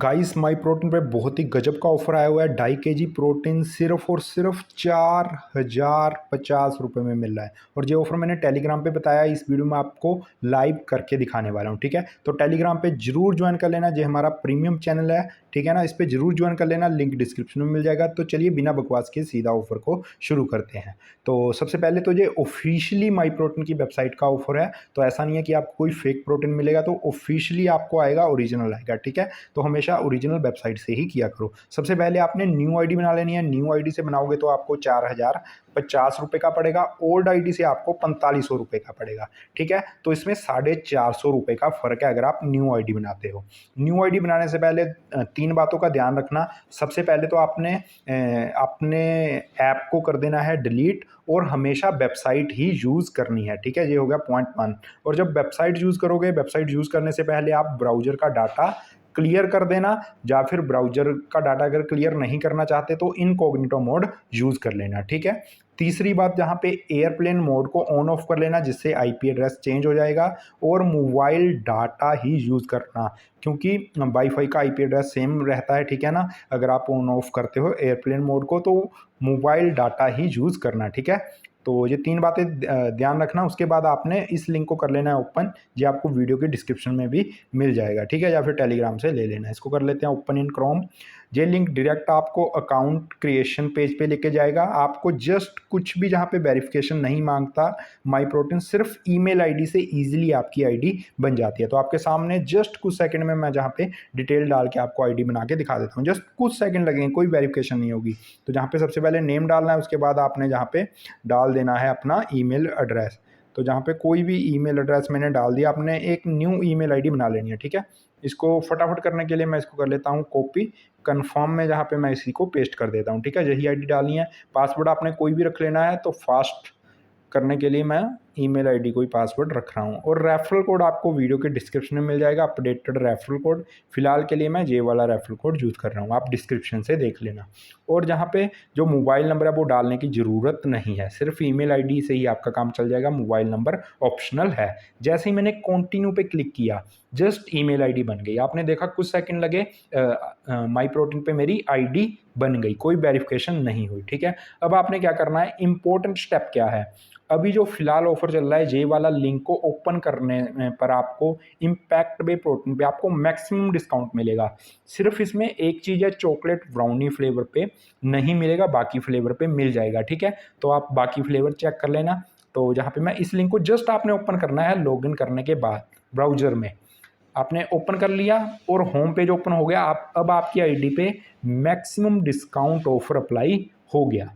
Guys माई protein पे बहुत ही गजब का ऑफर आया हुआ है। 2.5 kg प्रोटीन सिर्फ और सिर्फ 4050 रुपये में मिल रहा है। और ये ऑफर मैंने टेलीग्राम पे बताया, इस वीडियो में आपको लाइव करके दिखाने वाला हूँ। ठीक है, तो टेलीग्राम पे जरूर ज्वाइन कर लेना, जो हमारा प्रीमियम चैनल है। ठीक है ना, इस पर जरूर ज्वाइन कर लेना, लिंक डिस्क्रिप्शन में मिल जाएगा। तो चलिए बिना बकवास के सीधा ऑफर को शुरू करते हैं। तो सबसे पहले तो ये ऑफिशियली माई प्रोटीन की वेबसाइट का ऑफर है, तो ऐसा नहीं है कि आपको कोई फेक प्रोटीन मिलेगा, तो ऑफिशियली आपको आएगा, ओरिजिनल आएगा। ठीक है, तो हमेशा ओरिजिनल वेबसाइट से ही किया करो। सबसे पहले आपने न्यू आईडी बना लेनी है। न्यू आईडी से बनाओगे तो आपको 4050 रुपये का पड़ेगा। ओल्ड आईडी से आपको 4500 रुपये का पड़ेगा। ठीक है, तो इसमें 450 रुपये का फर्क है अगर आप न्यू आईडी बनाते हो। न्यू आईडी बनाने से पहले 3 बातों का ध्यान रखना। सबसे पहले तो आपने अपने ऐप को कर देना है डिलीट, और हमेशा वेबसाइट ही यूज़ करनी है। ठीक है, ये हो गया पॉइंट 1। और जब वेबसाइट यूज़ करोगे, वेबसाइट यूज़ करने से पहले आप ब्राउज़र का डाटा क्लियर कर देना, या फिर ब्राउज़र का डाटा अगर क्लियर नहीं करना चाहते तो इनकॉग्निटो मोड यूज़ कर लेना। ठीक है, तीसरी बात, जहाँ पे एयरप्लेन मोड को ऑन ऑफ कर लेना, जिससे आईपी एड्रेस चेंज हो जाएगा। और मोबाइल डाटा ही यूज़ करना, क्योंकि वाईफाई का आईपी एड्रेस सेम रहता है। ठीक है ना, अगर आप ऑन ऑफ करते हो एयरप्लेन मोड को तो मोबाइल डाटा ही यूज़ करना। ठीक है, तो ये 3 बातें ध्यान रखना। उसके बाद आपने इस लिंक को कर लेना है ओपन, ये आपको वीडियो के डिस्क्रिप्शन में भी मिल जाएगा। ठीक है, या फिर टेलीग्राम से ले लेना। इसको कर लेते हैं ओपन इन क्रोम। ये लिंक डायरेक्ट आपको अकाउंट क्रिएशन पेज पे लेके जाएगा। आपको जस्ट कुछ भी, जहाँ पे वेरिफिकेशन नहीं मांगता माई प्रोटीन, सिर्फ ईमेल आईडी से इजीली आपकी आईडी बन जाती है। तो आपके सामने जस्ट कुछ सेकंड में मैं जहाँ पे डिटेल डाल के आपको आईडी बना के दिखा देता हूँ। जस्ट कुछ सेकंड लगेंगे, कोई वेरिफिकेशन नहीं होगी। तो जहाँ पे सबसे पहले नेम डालना है, उसके बाद आपने जहाँ पे डाल देना है अपना ईमेल एड्रेस। तो जहाँ पे कोई भी ईमेल एड्रेस मैंने डाल दिया, आपने एक न्यू ईमेल आईडी बना लेनी है। ठीक है, इसको फटाफट करने के लिए मैं इसको कर लेता हूँ कॉपी, कन्फर्म में जहाँ पे मैं इसी को पेस्ट कर देता हूँ। ठीक है, यही आईडी डालनी है। पासवर्ड आपने कोई भी रख लेना है, तो फास्ट करने के लिए मैं ईमेल आईडी को ही पासवर्ड रख रहा हूँ। और रेफरल कोड आपको वीडियो के डिस्क्रिप्शन में मिल जाएगा, अपडेटेड रेफरल कोड। फिलहाल के लिए मैं ये वाला रेफरल कोड यूज़ कर रहा हूँ, आप डिस्क्रिप्शन से देख लेना। और जहाँ पे जो मोबाइल नंबर है वो डालने की ज़रूरत नहीं है, सिर्फ ईमेल आईडी से ही आपका काम चल जाएगा। मोबाइल नंबर ऑप्शनल है। जैसे ही मैंने कंटिन्यू पे क्लिक किया, जस्ट ईमेल आईडी बन गई। आपने देखा कुछ सेकंड लगे, माई प्रोटीन पे मेरी आईडी बन गई, कोई वेरिफिकेशन नहीं हुई। ठीक है, अब आपने क्या करना है, इंपॉर्टेंट स्टेप क्या है। अभी जो फिलहाल ऑफर चल रहा है, ये वाला लिंक को ओपन करने पर आपको इम्पैक्ट बे प्रोटीन पे आपको मैक्सिमम डिस्काउंट मिलेगा। सिर्फ इसमें एक चीज़ है, चॉकलेट ब्राउनी फ्लेवर पे नहीं मिलेगा, बाकी फ्लेवर पे मिल जाएगा। ठीक है, तो आप बाकी फ्लेवर चेक कर लेना। तो जहाँ पे मैं इस लिंक को जस्ट आपने ओपन करना है, लॉगिन करने के बाद ब्राउज़र में आपने ओपन कर लिया और होम पेज ओपन हो गया। आप अब आपकी आईडी पे मैक्सिमम डिस्काउंट ऑफर अप्लाई हो गया।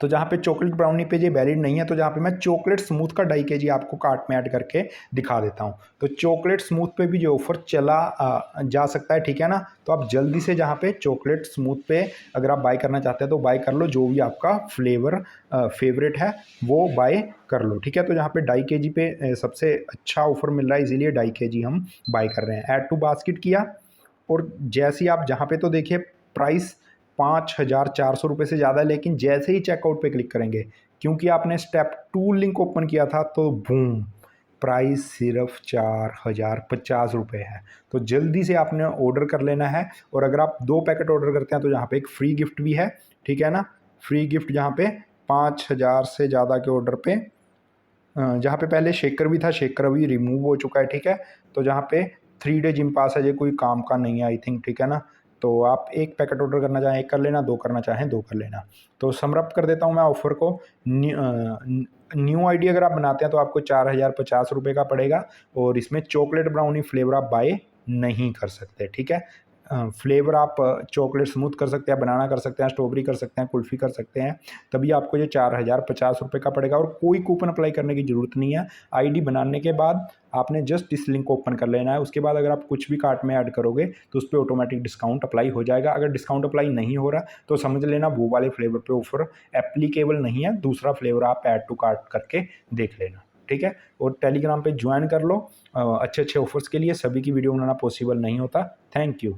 तो जहाँ पे चॉकलेट ब्राउनी पे ये वैलिड नहीं है, तो जहाँ पे मैं चॉकलेट स्मूथ का 2.5 kg आपको कार्ट में ऐड करके दिखा देता हूँ। तो चॉकलेट स्मूथ पे भी जो ऑफर चला जा सकता है। ठीक है ना, तो आप जल्दी से जहाँ पे चॉकलेट स्मूथ पे अगर आप बाय करना चाहते हैं तो बाय कर लो, जो भी आपका फ्लेवर फेवरेट है वो बाय कर लो। ठीक है, तो जहाँ पे 2.5 kg पे सबसे अच्छा ऑफर मिल रहा है, इसीलिए 2.5 kg हम बाय कर रहे हैं। ऐड टू बास्केट किया, और जैसे ही आप जहाँ पे तो देखिए प्राइस 5400 रुपये से ज़्यादा है, लेकिन जैसे ही चेकआउट पे क्लिक करेंगे, क्योंकि आपने स्टेप 2 लिंक ओपन किया था, तो बूम, प्राइस सिर्फ 4050 रुपये है। तो जल्दी से आपने ऑर्डर कर लेना है। और अगर आप 2 पैकेट ऑर्डर करते हैं तो यहाँ पे एक फ्री गिफ्ट भी है। ठीक है ना, फ्री गिफ्ट जहाँ पे 5000 से ज़्यादा के ऑर्डर पे, जहाँ पे पहले शेकर भी था, शेकर अभी रिमूव हो चुका है। ठीक है, तो जहाँ पे 3 डे जिम पास है, ये कोई काम का नहीं है आई थिंक। ठीक है ना, तो आप 1 पैकेट ऑर्डर करना चाहें 1 कर लेना, 2 करना चाहें 2 कर लेना। तो समरअप कर देता हूँ मैं ऑफ़र को। न्यू आईडी अगर आप बनाते हैं तो आपको 4050 रुपये का पड़ेगा, और इसमें चॉकलेट ब्राउनी फ्लेवर आप बाय नहीं कर सकते। ठीक है, फ्लेवर आप चॉकलेट स्मूथ कर सकते हैं, बनाना कर सकते हैं, स्ट्रॉबेरी कर सकते हैं, कुल्फ़ी कर सकते हैं, तभी आपको ये 4050 रुपये का पड़ेगा। और कोई कूपन अप्लाई करने की ज़रूरत नहीं है। आईडी बनाने के बाद आपने जस्ट इस लिंक को ओपन कर लेना है। उसके बाद अगर आप कुछ भी कार्ट में ऐड करोगे तो उस पर ऑटोमेटिक डिस्काउंट अप्लाई हो जाएगा। अगर डिस्काउंट अप्लाई नहीं हो रहा तो समझ लेना वो वाले फ्लेवर पे ऑफर एप्लीकेबल नहीं है, दूसरा फ्लेवर आप ऐड टू कार्ट करके देख लेना। ठीक है, और टेलीग्राम पे ज्वाइन कर लो। अच्छे अच्छे ऑफर्स के लिए। सभी की वीडियो बनाना पॉसिबल नहीं होता। Thank you.